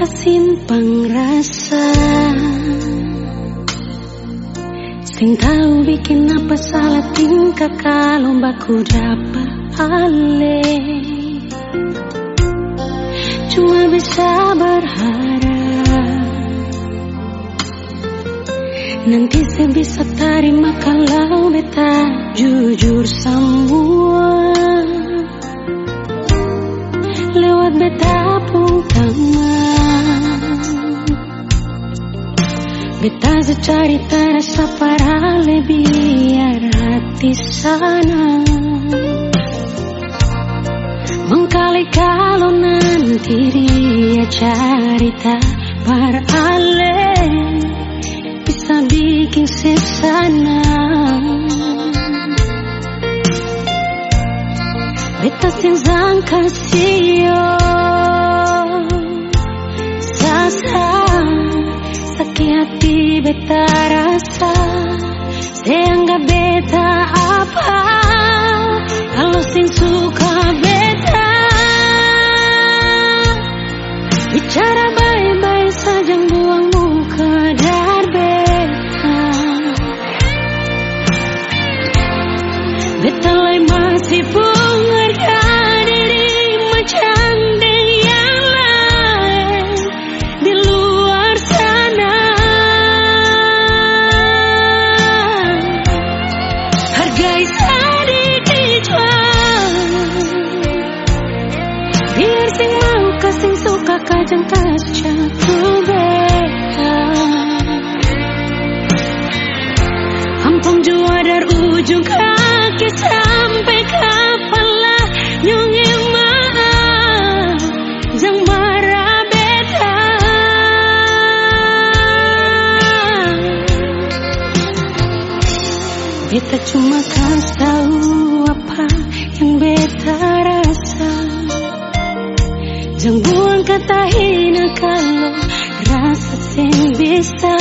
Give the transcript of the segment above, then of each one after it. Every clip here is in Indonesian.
beta simpang rasa, sing tahu bikin apa salah tingkah kalau baku dapat ale. Cuma bisa berharap nanti saya bisa terima kalau beta jujur semua lewat beta pun teman. Beta secarita rasa parale biar hati sana mengkali kalau nanti dia carita parale bisa bikin sesana. Beta sing kasio sasa sakit hati beta rasa seanggap beta apa kalau sing suka beta bicara baik-baik saja buang muka dari beta. Beta lai masih mengharga diri macam yang lain di luar sana. Hargai sedikit biar sing mau kasing suka kajang kaca ku beta. Ampun jua dari ujung kaki sampai kepala nyungi maaf jangan marah beta. Beta cuma kasih tahu apa yang beta rasa. Jangan buang kata hina kalau rasa sing bisa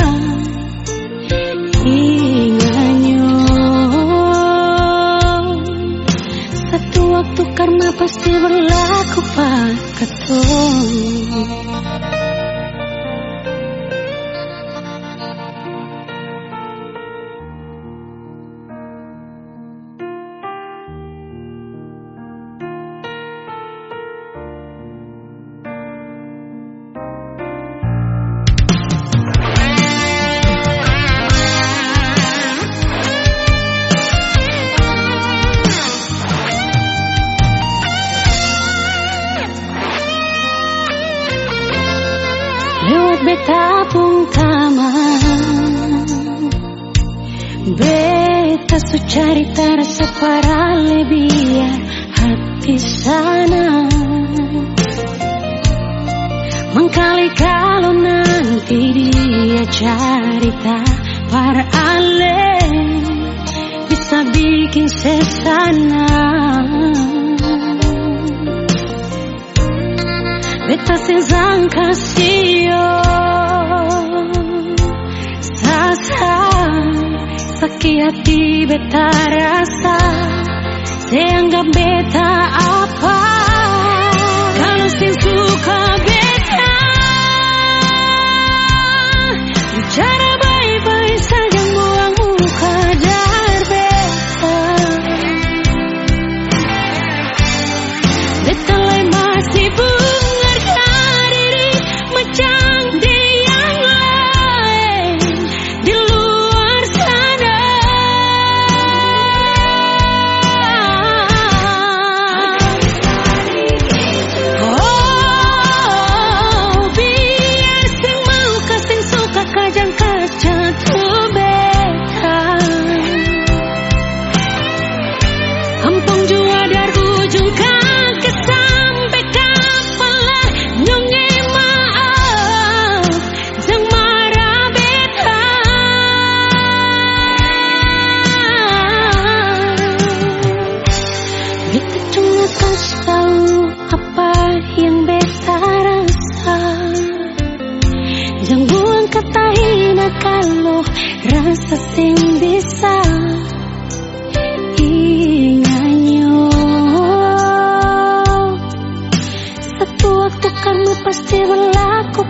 inganyo. Satu waktu karma pasti berlaku pak ketong. Lewat beta pun taman, beta su carita rasa parale biar hati sana mengkali kalau nanti dia carita parale bisa bikin sesana. Beta sing kasio sasa sakit hati beta rasa seanggap beta apa kalau sing suka beta bicara baik-baik saja buang muka dari beta. Beta lai masih kalau rasa sing bisa inganyo. Satu waktu kamu pasti berlaku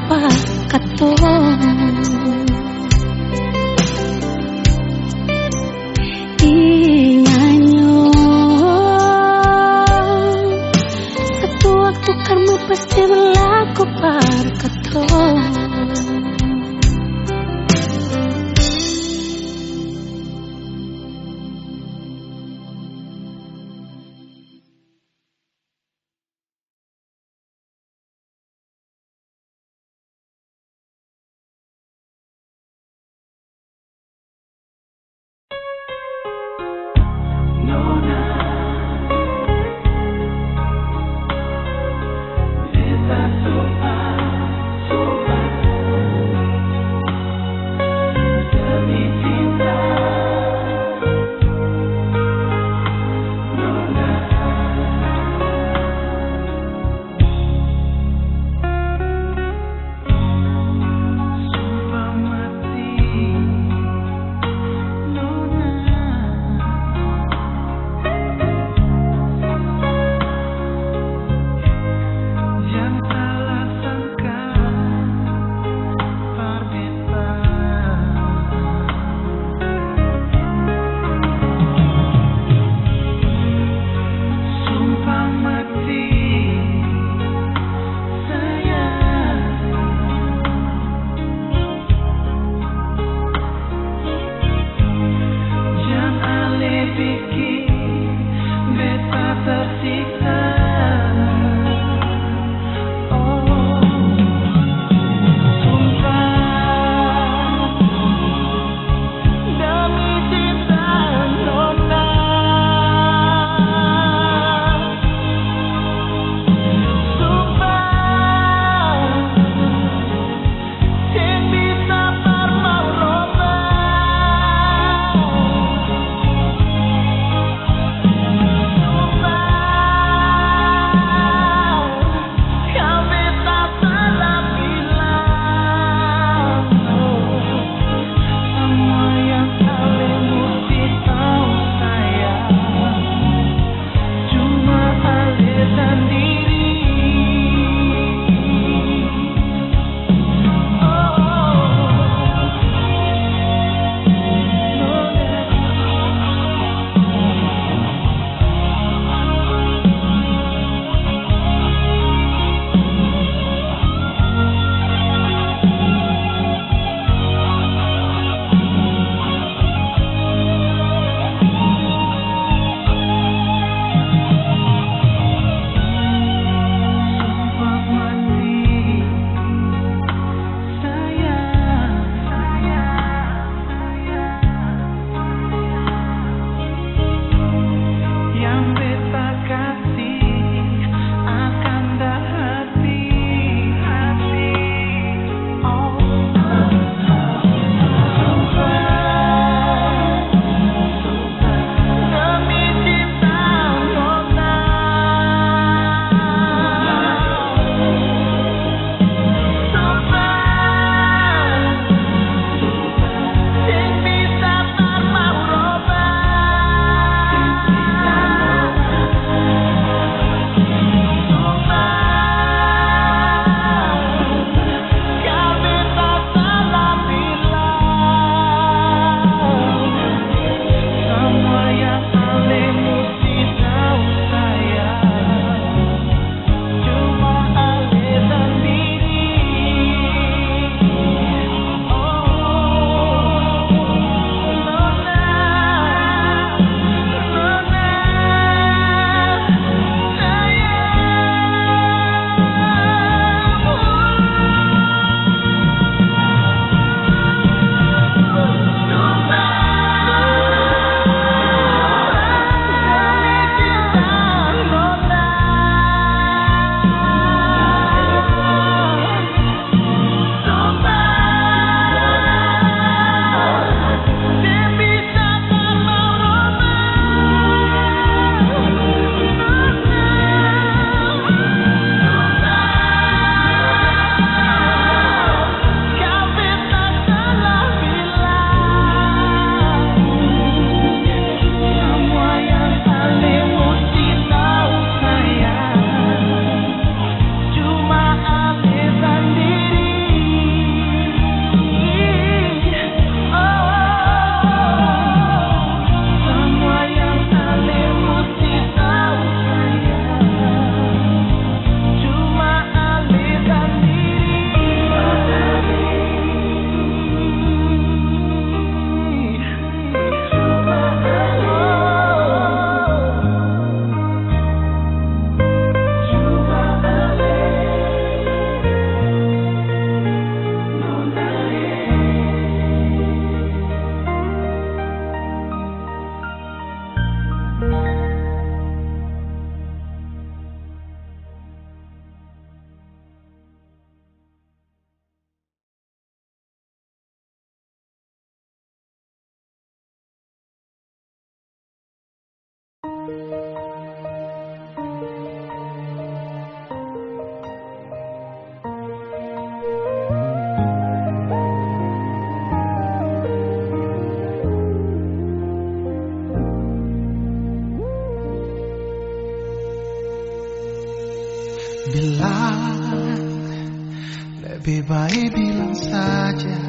Lebih baik bilang saja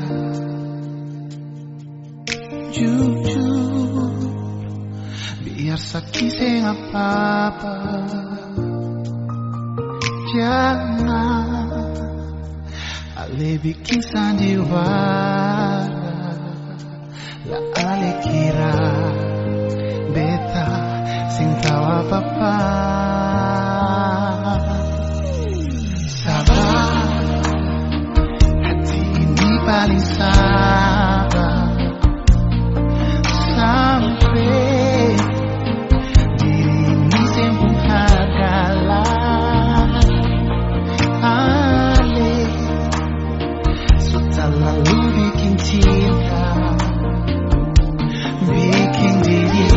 jujur, biar sakit sing apa-apa. Jangan ale bikin sandiwara, lah ale kira beta sing tahu apa-apa. Sabar, hati ini paling sabar sampai diri ini sempung hargalah. Ale sudah lalu bikin cinta, bikin diri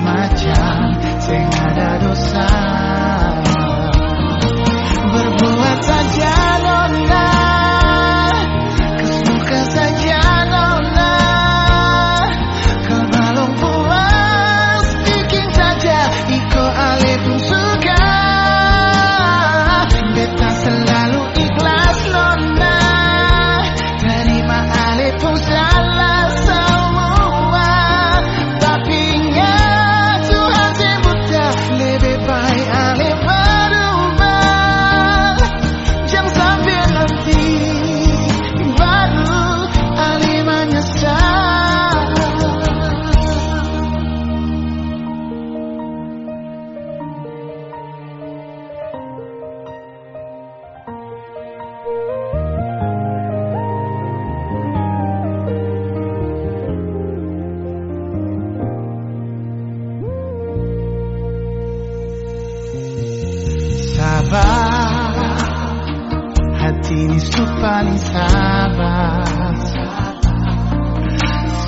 macam sing ada dosa. Berbuat saja nona, kesuka saja nona. Kau belum puas, bikin saja iko ale pun suka. Beta selalu ikhlas nona, terima ale pun salah semua. Tapi ingat Tuhan sebutnya, lebih baik ale berubah. Jangan sampai nanti baru ale menyesal. Sabar, hati ini paling sabar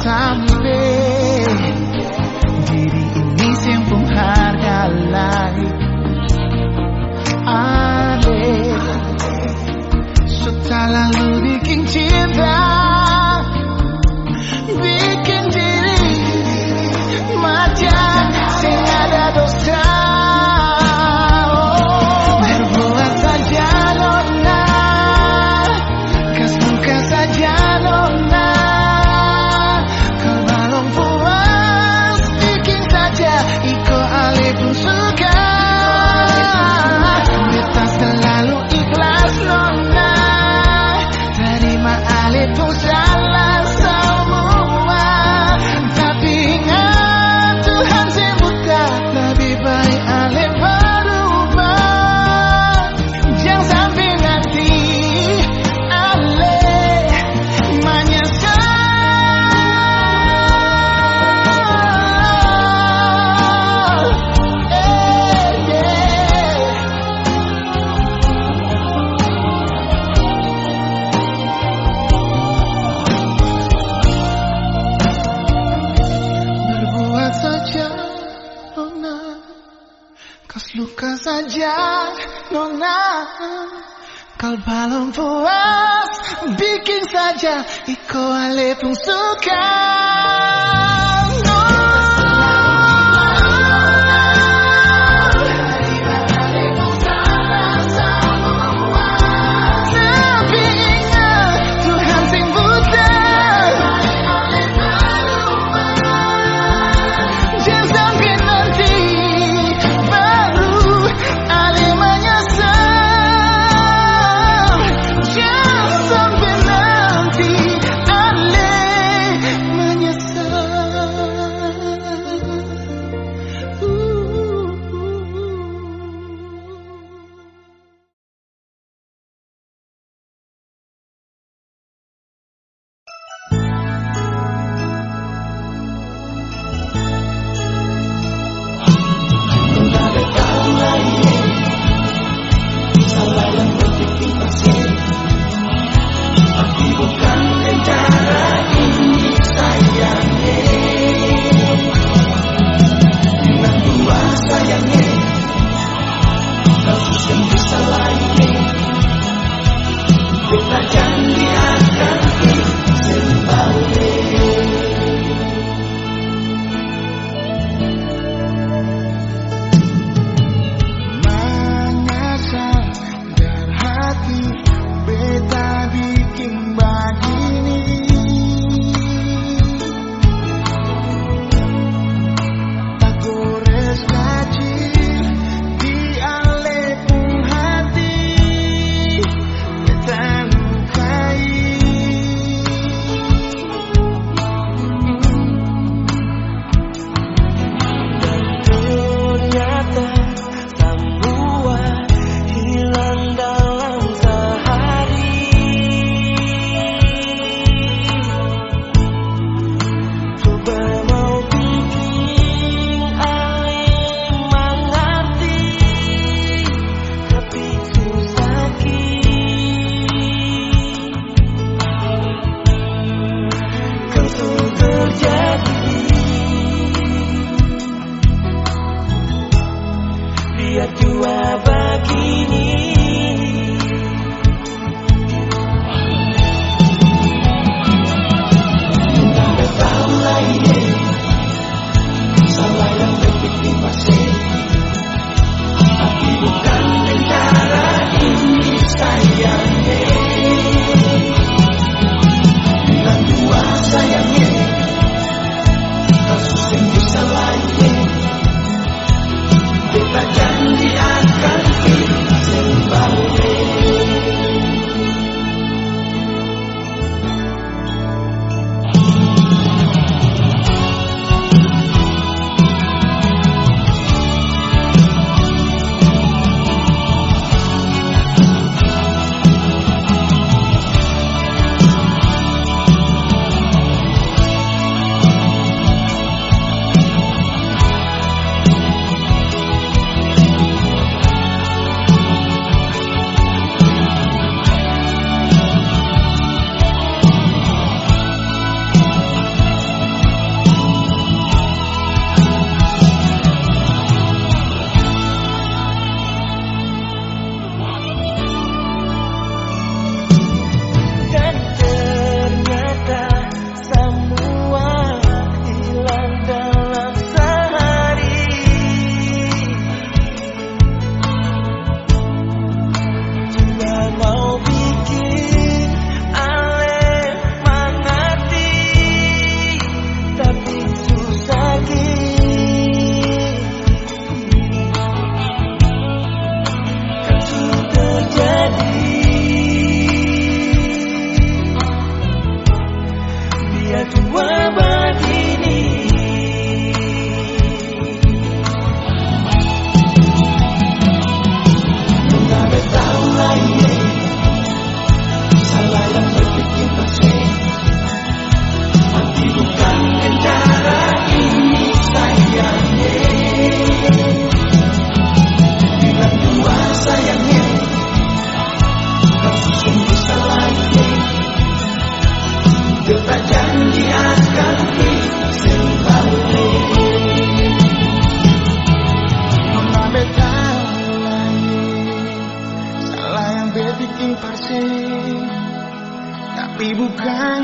sampai diri ini sempung harga lagi. Ale sudah lalu bikin cinta, bikin diri macam sing ada dosa. Luka saja nona, kal belum puas, bikin saja iko ale pun suka. Menyesal. tua begini. Nggak tahu lagi salah yang berbikin pasti. Tapi bukan cara ini sayangnya. Bila tua sayangnya, kamu sungguh salah. Kita janji akan kembali. Mama tahu lagi salah yang bikin persing. Tapi bukan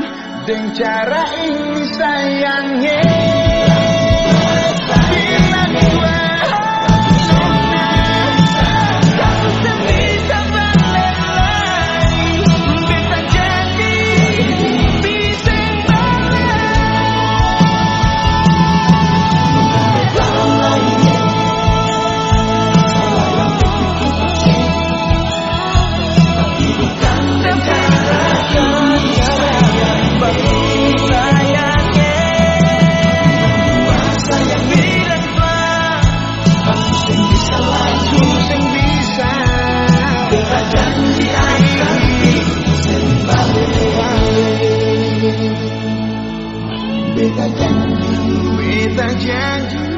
dengan cara ini sayangnya. Bila gue beta janji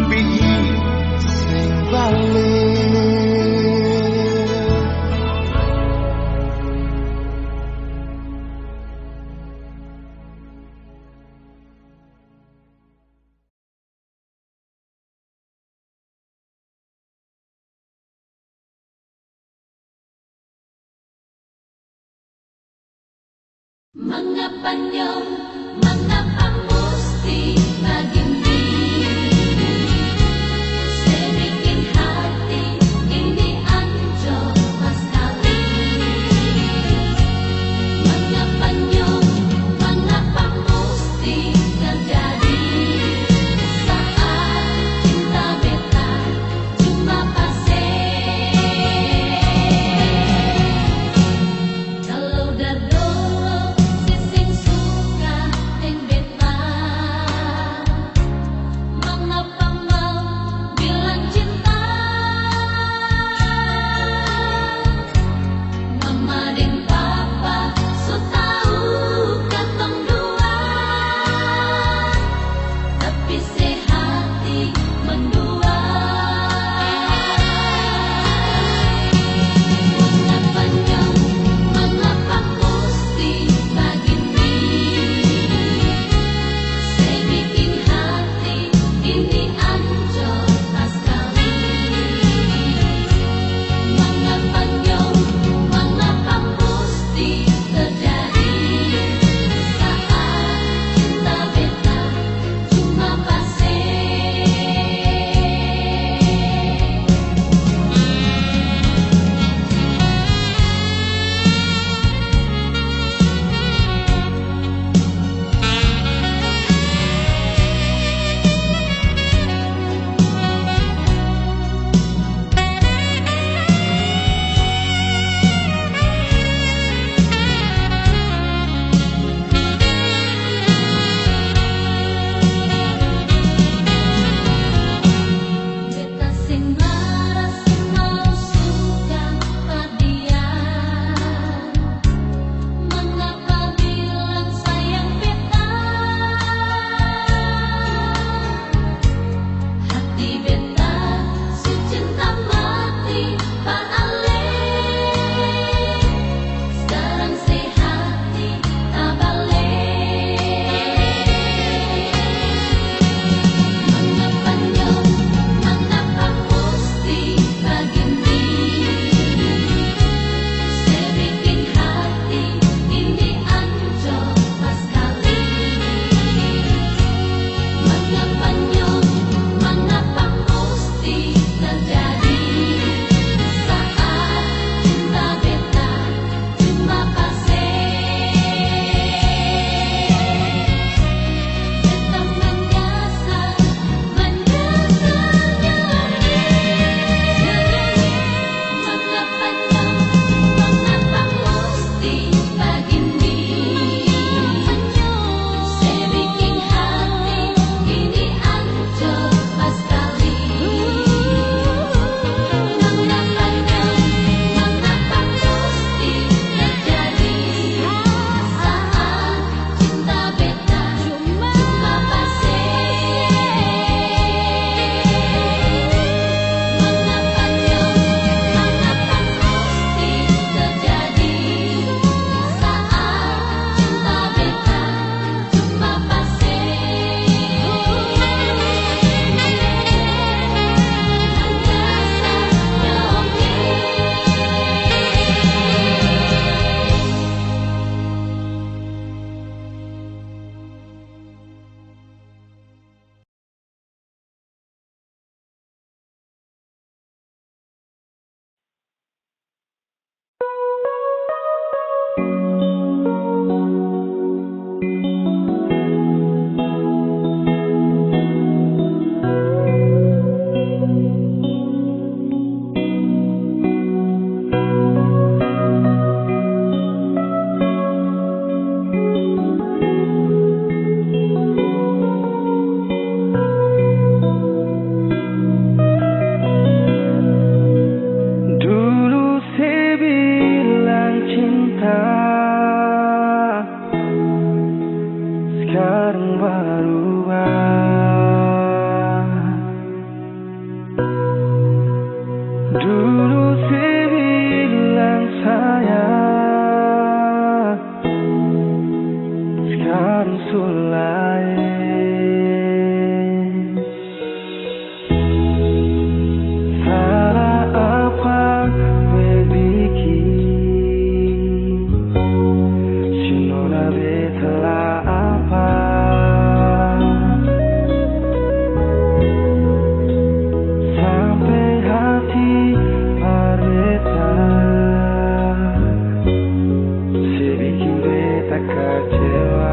bikin sing balik. Mengapa nyong, mengapa mesti begini? Sedikit hati ini ancur sekali. Mengapa nyong, mengapa mesti terjadi? Saat cinta beta cuma pasir. Kalau dah dulu sising suka yang sulai. Salah apa bikin sinona betala apa sampai hati pareta sebikin beta kecewa.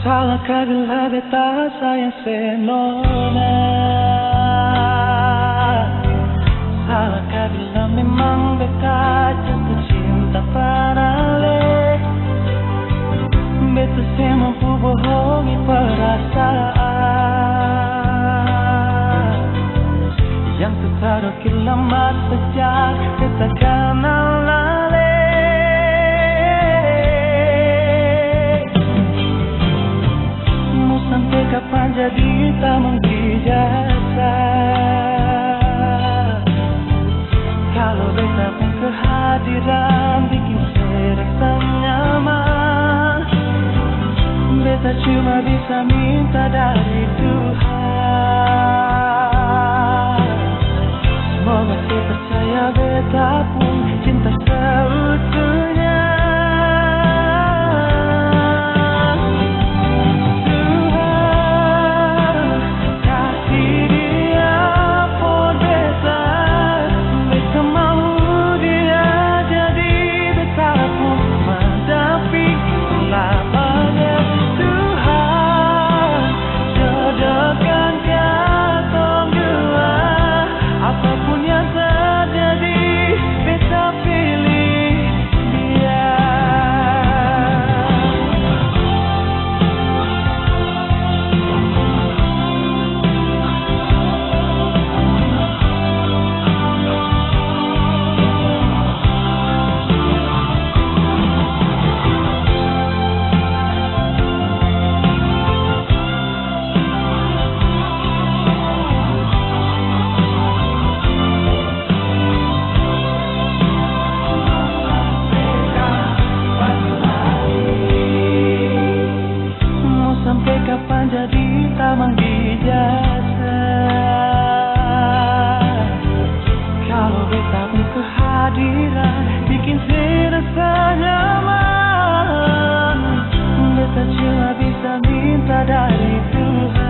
Salahkah bila beta sayang senona? Salahkah bila memang beta jatuh cinta pada le? Beta saya mampu bohongi perasaan yang tertaruh lama sejak beta kenal lale. Sampai kapan jadi tak mengjasa? Kalau beta pun kehadiran bikin serasa nyaman. Beta cuma bisa minta dari Tuhan. Semoga saya percaya beta pun cinta seutuhnya. Kapan jadi tamang dijasa? Kalau beta pun kehadiran bikin serasa nyaman. Beta cuma bisa minta dari Tuhan.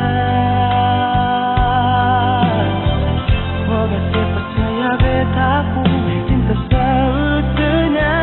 Semoga saya percaya beta pun cinta seutuhnya.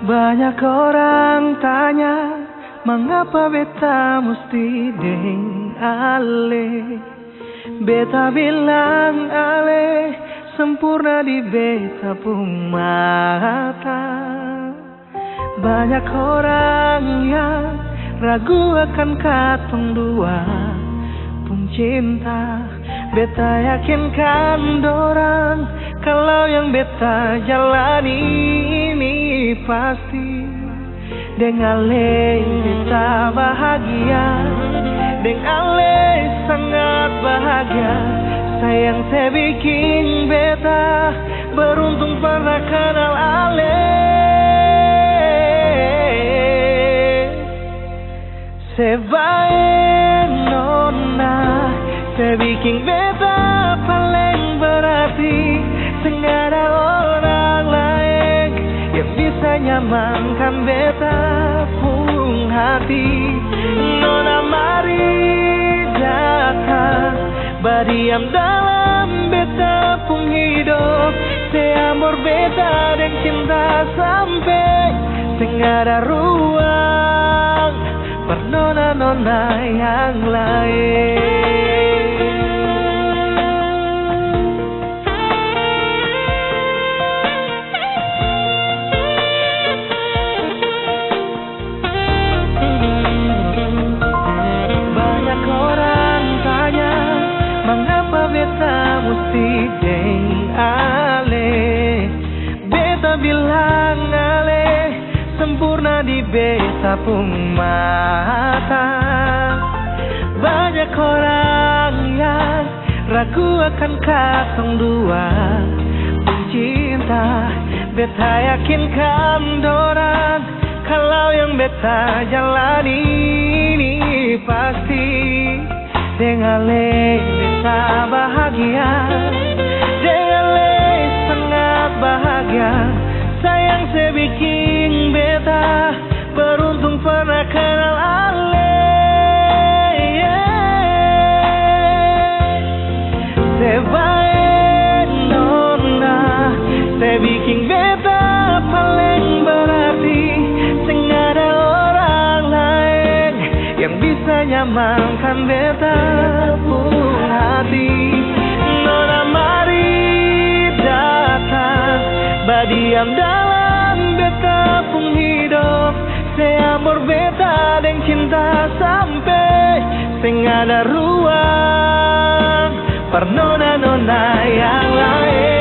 Banyak orang tanya, mengapa beta mesti deng ale? Beta bilang ale, sempurna di beta pung mata. Banyak orang yang ragu akan katong dua pung cinta. Beta yakinkan dorang kalau yang beta jalani ini pasti. Deng ale beta bahagia, deng ale sangat bahagia. Sayang saya bikin beta beruntung pernah kenal ale. Sebaik nona, saya bikin beta paling berarti. Nggak ada orang lain yang bisa nyamankan beta pung hati. Nona mari datang, berdiam dalam beta pung hidup. Saya amor beta dan cinta sampai nggak ada ruang per nona-nona yang lain. Beta mesti deng ale, beta bilang ale, sempurna di beta pung mata. Banyak orang yang ragu akan katong dua pung cinta. Beta yakinkan dorang kalau yang beta jalani ini pasti. Deng ale beta bahagia, deng ale sangat bahagia. Sayang saya bikin beta beruntung pernah kenal ale. Sebaik nona, saya bikin beta paling berarti. Nggak ada orang lain yang bisa nyamankan beta pun hati. Nona mari datang, berdiam dalam beta pun hidup. Saya amor beta dan cinta sampai nggak ada ruang per nona-nona yang lain.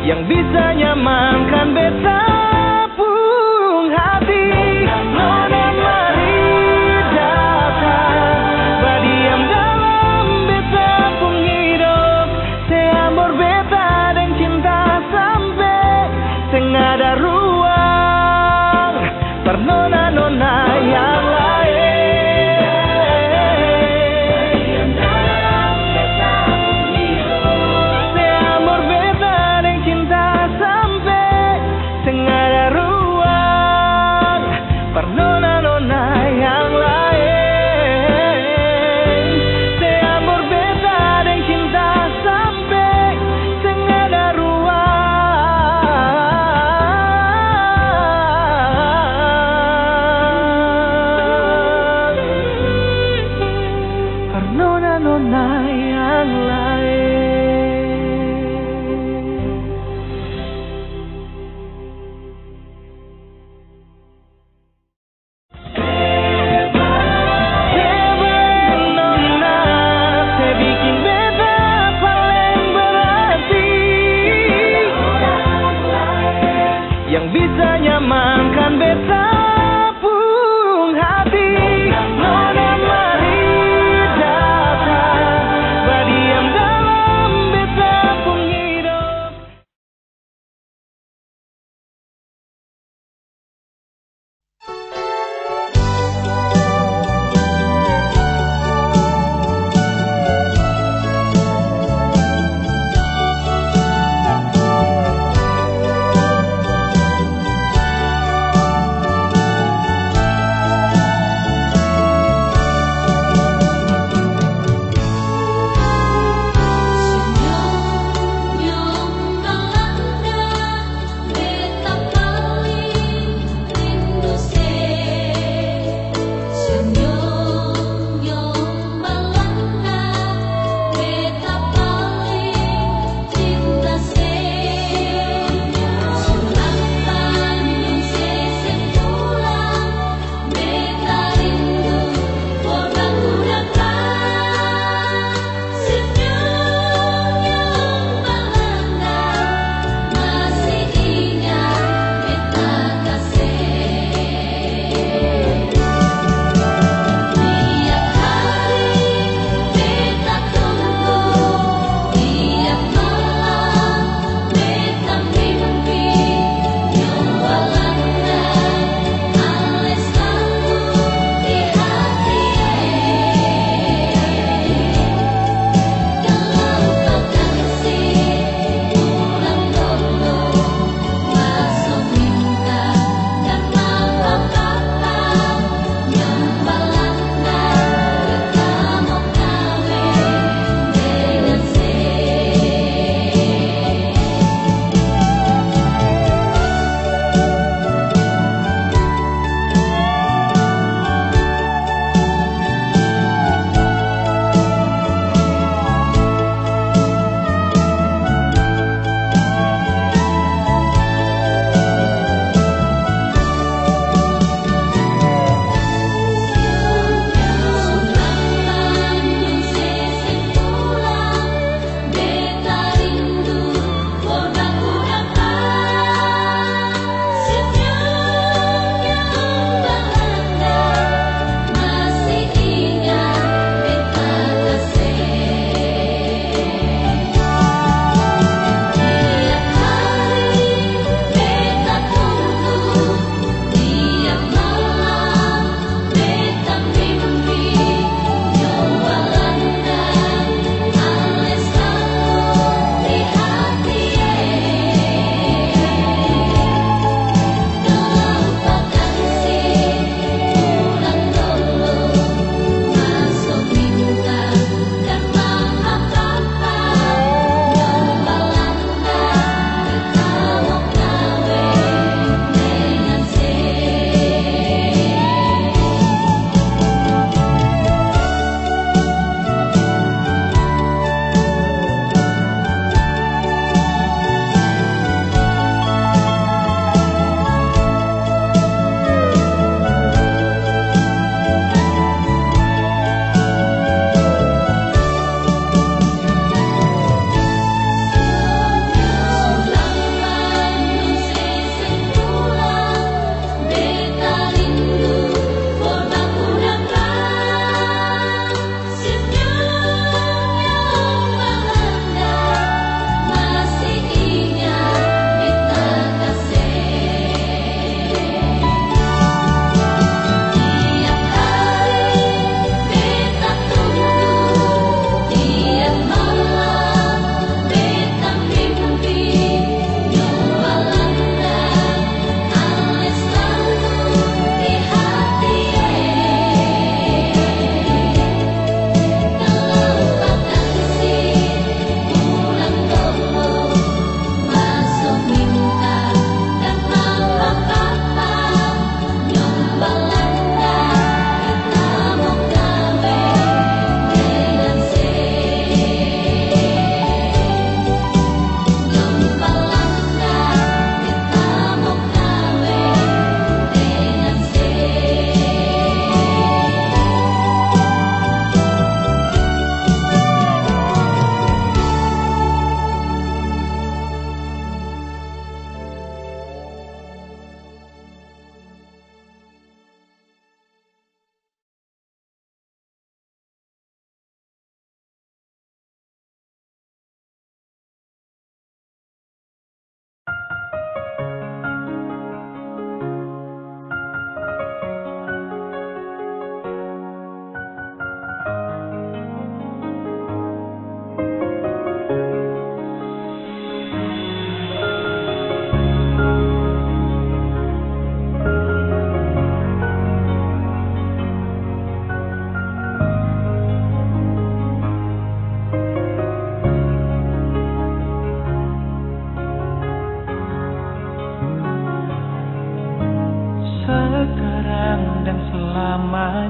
Yang bisa nyamankan beta pung hati.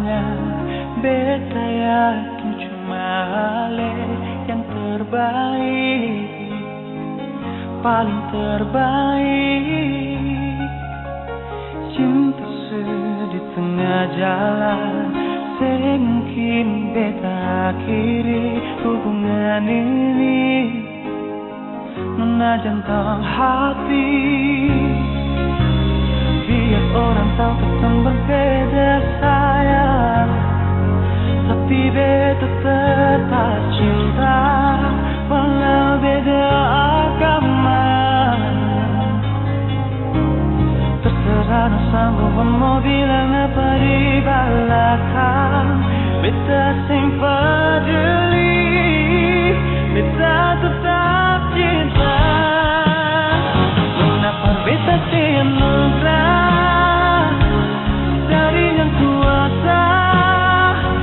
selamanya. Beta yakin cuma Ale yang terbaik, paling terbaik. Cinta di tengah jalan, semungkin beta akhiri hubungan ini. Nona jantung hati, biar orang tahu kita berbeda sayang, tapi beta tetap cinta walau beda agama. Terserah no sanggup mau bilang apa di belakang, beta sing peduli, beta tetap cinta. Mengapa beta anugerah dari yang kuasa,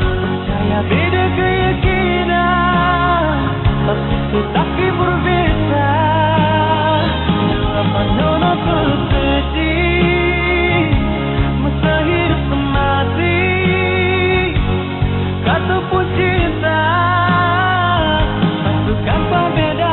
percaya beda keyakinan, tapi tetap berbeda. Apa nona bersedih, masa hidup semati, kata pun cinta, satukan perbedaan.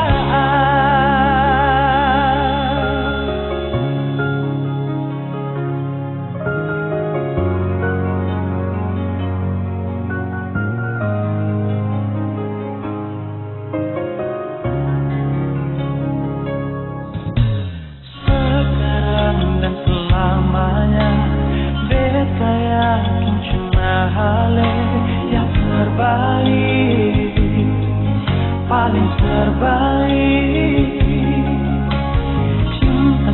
Sekarang dan selamanya, beta yakin cuma Ale yang terbaik, paling terbaik. Cinta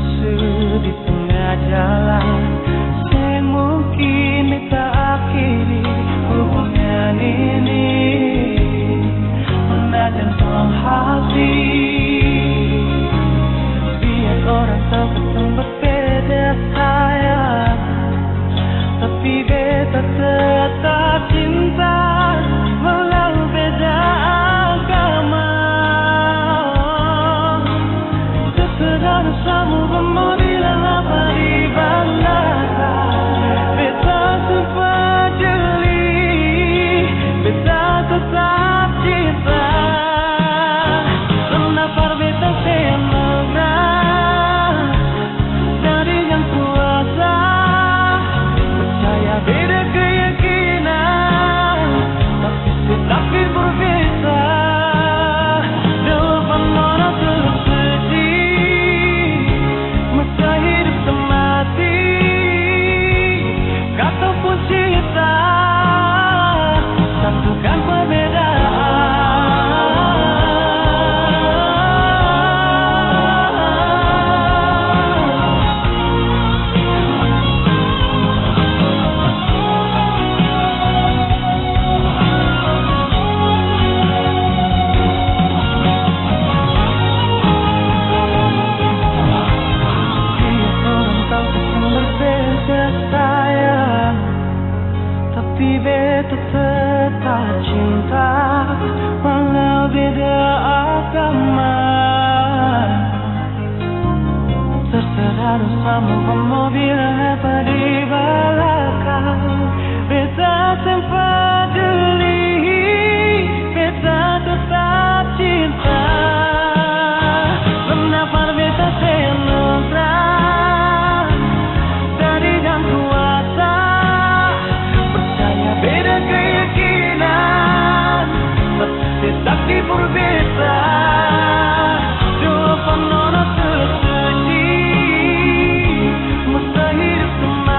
di tengah jalan, semungkin beta akhiri hubungan ini. Nona jantung hati, biar orang tahu kita berbeda sayang, tapi beta tetap cinta walau beda agama. Terserah dosamu mau bilang apa di belakang, beta sempat jeli, beta tetap cinta. Kenapa beta anugerah dari yang kuasa, percaya beda keyakinan, tapi tetap berbeda. Depan nona tersedih, masa hidup semati, kata pun cinta, satukan perbedaan. Sayang, tapi beta tetap cinta walau beda agama. Terserah dosamu mau bilang apa di belakang, beta sempat jeli, beta tetap cinta. Kenapa beta anugerah dari yang kuasa, percaya beda keyakinan, tapi tetap berbeda. Depan nona tersedih, masa hidup semati,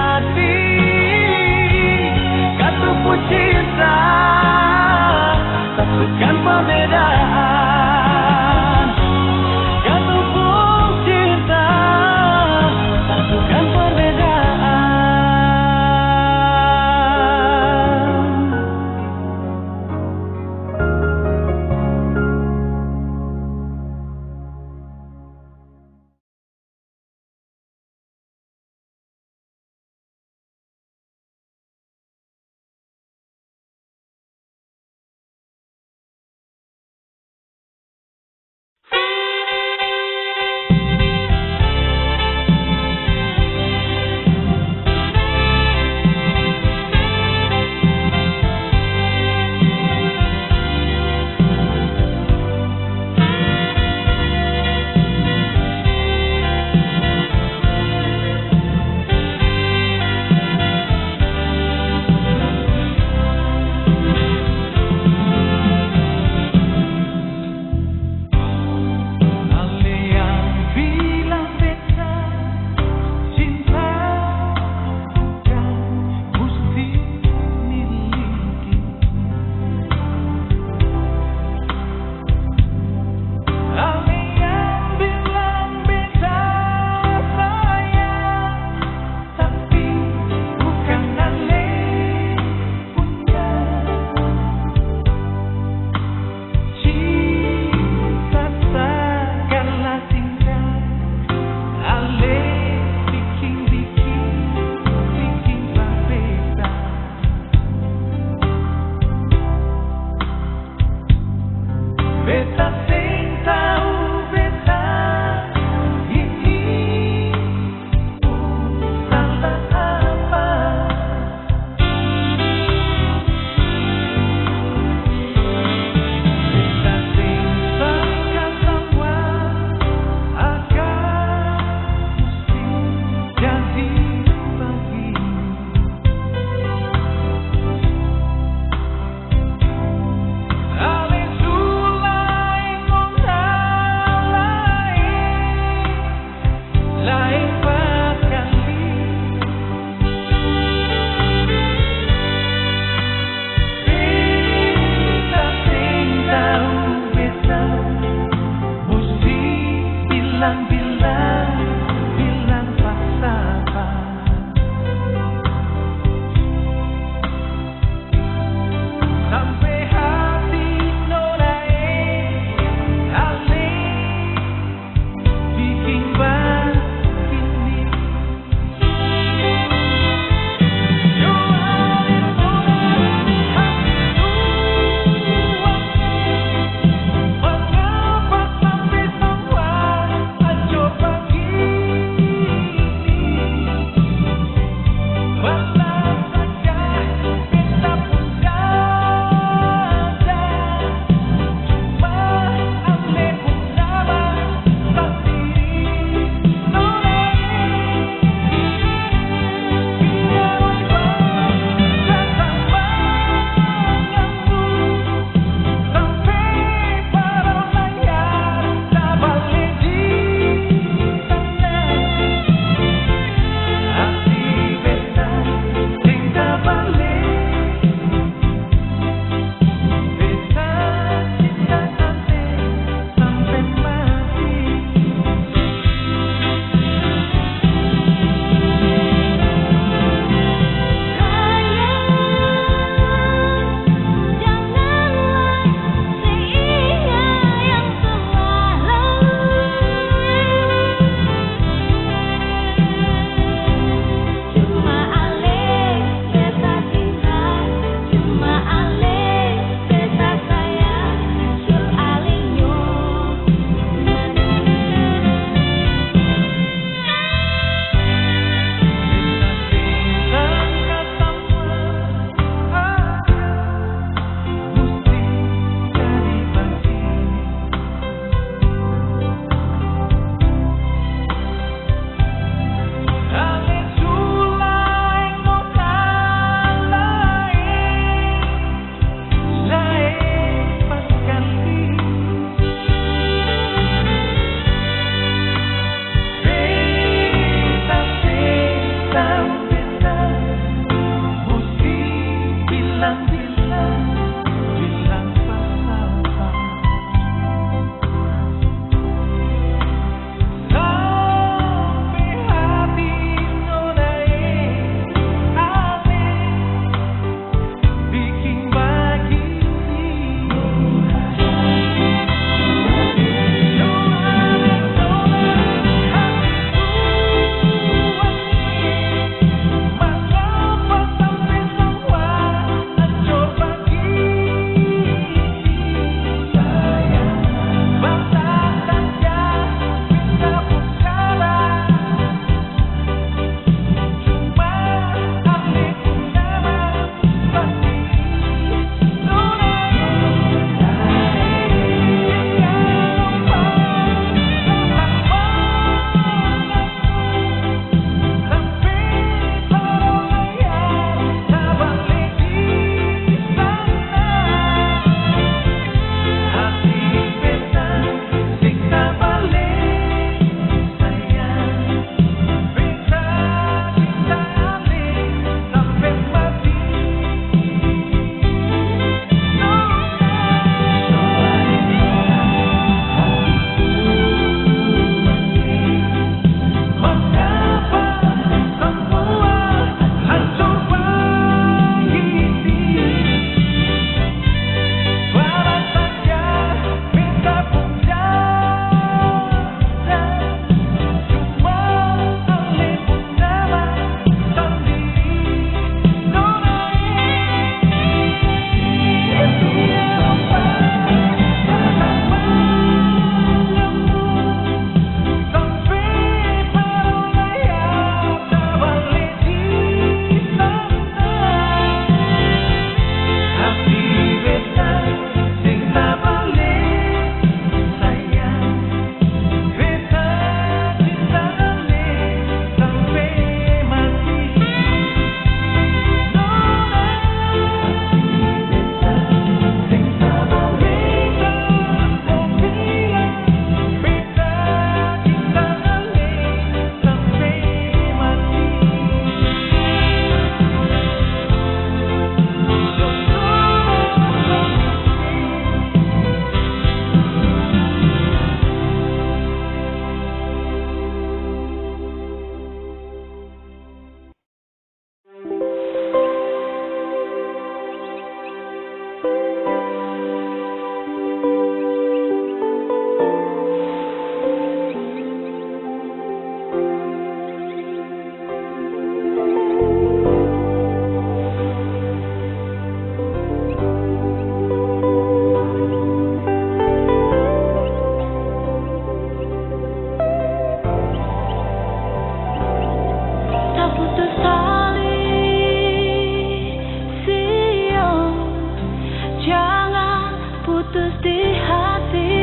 putus di hati.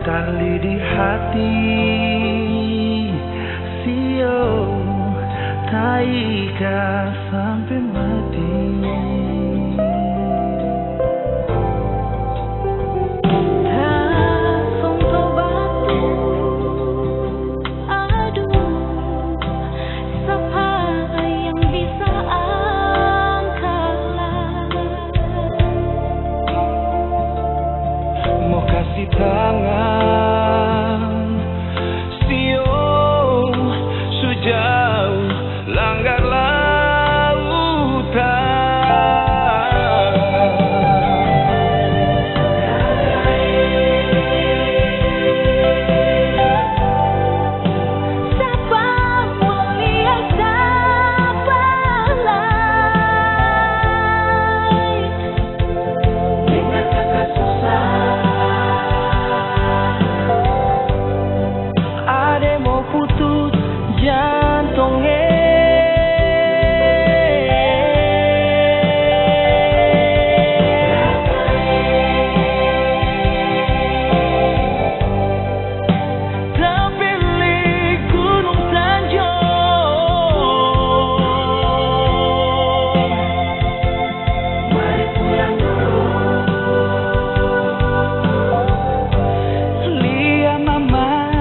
Tali di hati, sio taika sampai mati. Tangan sio sejauh langgar lautan. Siapa melihat siapa lain dengan kakak susah. Putus jantungnya. Terpilih gunung Tanjung. Mari pulang dulu. Lihat mama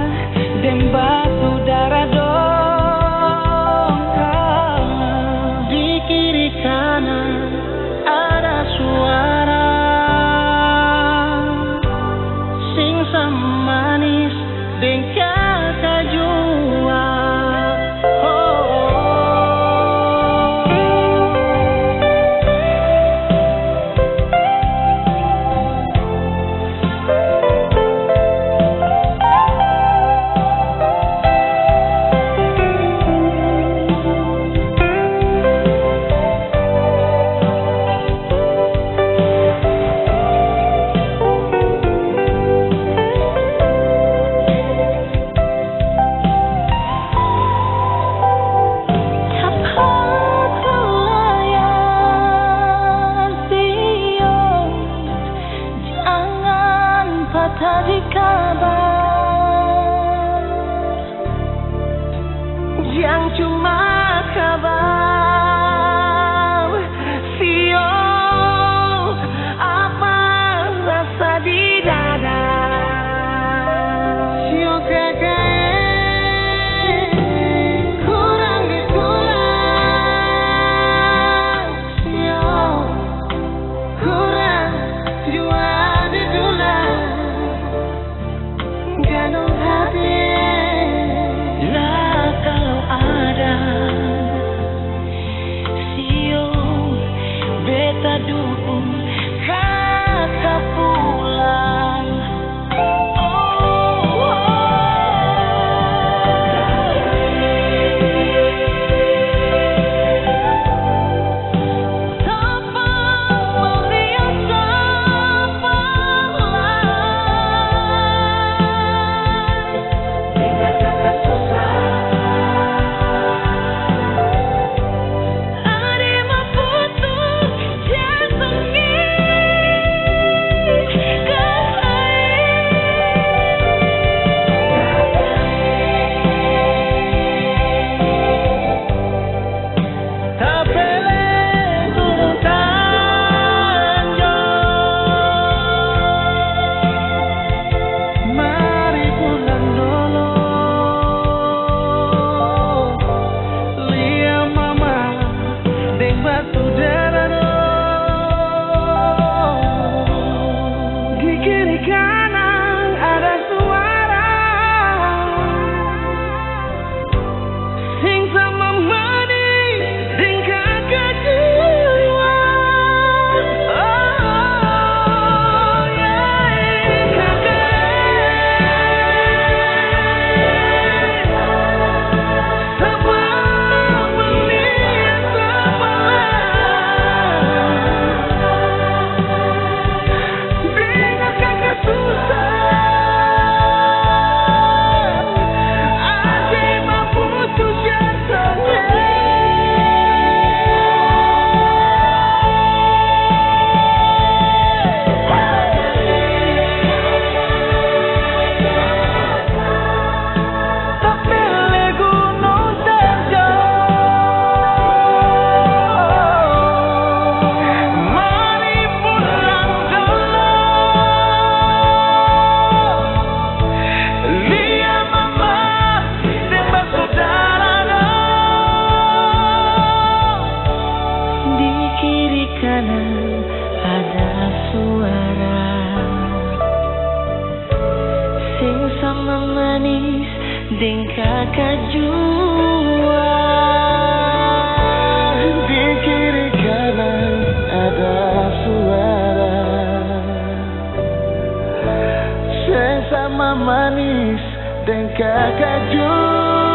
dembak ada suara sing manis dengka kajua. Tadi kabar yang cuma kabar, sio apa rasa di dada, sio kakak kurang ditulang, sio kurang jua ditulang. Ganong hati lah kalau ada deng kakak jua. Di kiri kanan ada suara sesama manis deng kakak jua.